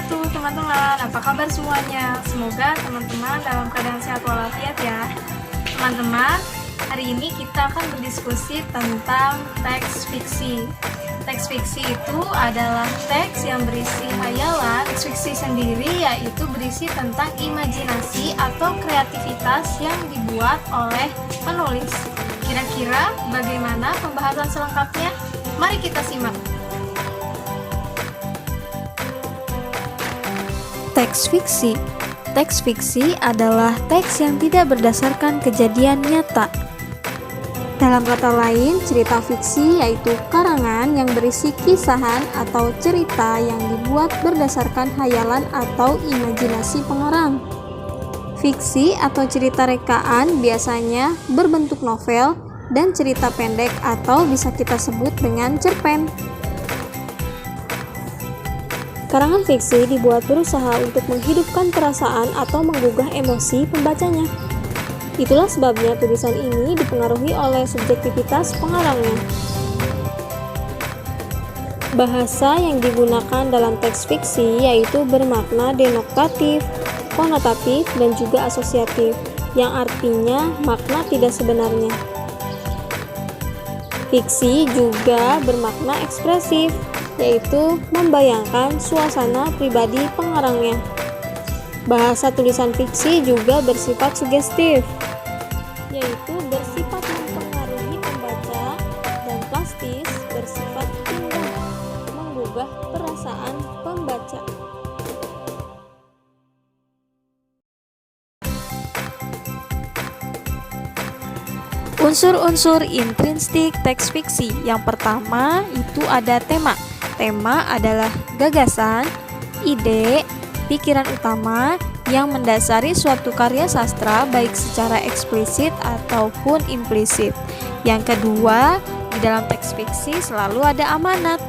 wabarakatuh teman-teman. Apa kabar semuanya? Semoga teman-teman dalam keadaan sehat walafiat ya. Teman-teman, hari ini kita akan berdiskusi tentang teks fiksi. Teks fiksi itu adalah teks yang berisi hayalan. Teks fiksi sendiri yaitu berisi tentang imajinasi atau kreativitas yang dibuat oleh penulis. Kira-kira bagaimana pembahasan selengkapnya? Mari kita simak. Teks fiksi. Teks fiksi adalah teks yang tidak berdasarkan kejadian nyata. Dalam kata lain, cerita fiksi yaitu karangan yang berisi kisahan atau cerita yang dibuat berdasarkan hayalan atau imajinasi pengarang. Fiksi atau cerita rekaan biasanya berbentuk novel dan cerita pendek atau bisa kita sebut dengan cerpen. Karangan fiksi dibuat berusaha untuk menghidupkan perasaan atau menggugah emosi pembacanya. Itulah sebabnya tulisan ini dipengaruhi oleh subjektivitas pengarangnya. Bahasa yang digunakan dalam teks fiksi yaitu bermakna denotatif, konotatif, dan juga asosiatif, yang artinya makna tidak sebenarnya. Fiksi juga bermakna ekspresif, yaitu membayangkan suasana pribadi pengarangnya. Bahasa tulisan fiksi juga bersifat sugestif, yaitu bersifat mempengaruhi pembaca, dan plastis bersifat indah, menggugah perasaan pembaca. Unsur-unsur intrinsik teks fiksi. Yang pertama itu ada tema. Tema adalah gagasan, ide, pikiran utama yang mendasari suatu karya sastra baik secara eksplisit ataupun implisit. Yang kedua, di dalam teks fiksi selalu ada amanat.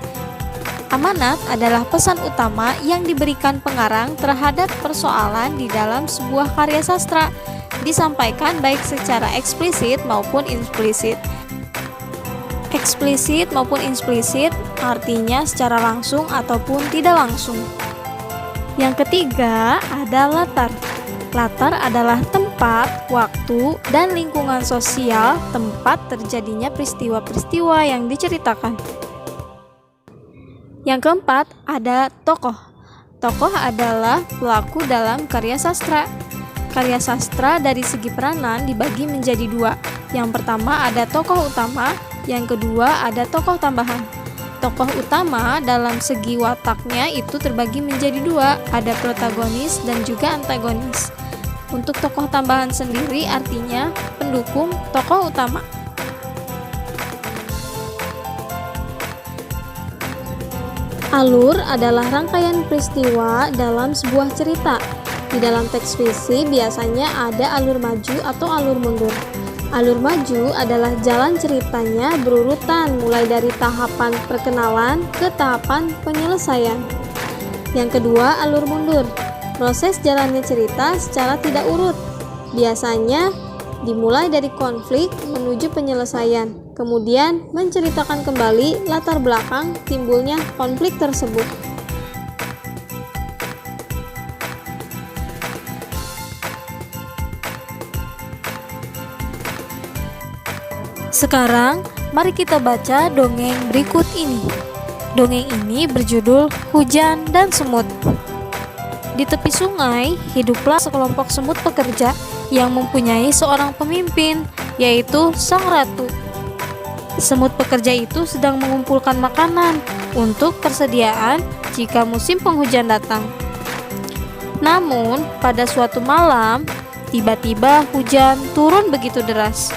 Amanat adalah pesan utama yang diberikan pengarang terhadap persoalan di dalam sebuah karya sastra, disampaikan baik secara eksplisit maupun implisit. Eksplisit maupun implisit artinya secara langsung ataupun tidak langsung. Yang ketiga ada latar. Latar adalah tempat, waktu, dan lingkungan sosial tempat terjadinya peristiwa-peristiwa yang diceritakan. Yang keempat ada tokoh. Tokoh adalah pelaku dalam karya sastra. Karya sastra dari segi peranan dibagi menjadi dua. Yang pertama ada tokoh utama, yang kedua ada tokoh tambahan. Tokoh utama dalam segi wataknya itu terbagi menjadi dua, ada protagonis dan juga antagonis. Untuk tokoh tambahan sendiri artinya pendukung tokoh utama. Alur adalah rangkaian peristiwa dalam sebuah cerita. Di dalam teks fiksi biasanya ada alur maju atau alur mundur. Alur maju adalah jalan ceritanya berurutan mulai dari tahapan perkenalan ke tahapan penyelesaian. Yang kedua, alur mundur. Proses jalannya cerita secara tidak urut. Biasanya dimulai dari konflik menuju penyelesaian, kemudian menceritakan kembali latar belakang timbulnya konflik tersebut. Sekarang, mari kita baca dongeng berikut ini. Dongeng ini berjudul Hujan dan Semut. Di tepi sungai, hiduplah sekelompok semut pekerja yang mempunyai seorang pemimpin, yaitu sang ratu. Semut pekerja itu sedang mengumpulkan makanan untuk persediaan jika musim penghujan datang. Namun, pada suatu malam, tiba-tiba hujan turun begitu deras.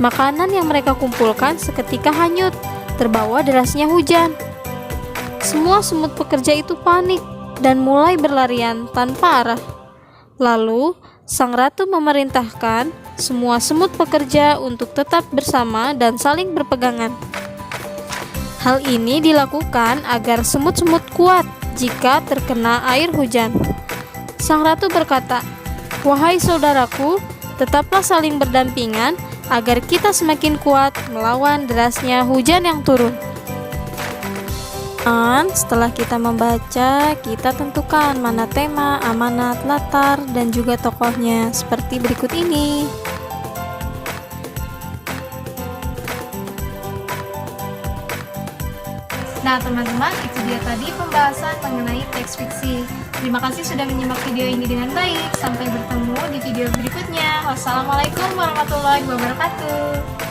Makanan yang mereka kumpulkan seketika hanyut, terbawa derasnya hujan. Semua semut pekerja itu panik dan mulai berlarian tanpa arah. Lalu, sang ratu memerintahkan semua semut pekerja untuk tetap bersama dan saling berpegangan. Hal ini dilakukan agar semut-semut kuat jika terkena air hujan. Sang ratu berkata, "Wahai saudaraku, tetaplah saling berdampingan agar kita semakin kuat melawan derasnya hujan yang turun." Dan setelah kita membaca, kita tentukan mana tema, amanat, latar, dan juga tokohnya seperti berikut ini. Nah teman-teman, itu dia tadi pembahasan mengenai teks fiksi. Terima kasih sudah menyimak video ini dengan baik. Sampai bertemu di video berikutnya. Wassalamualaikum warahmatullahi wabarakatuh.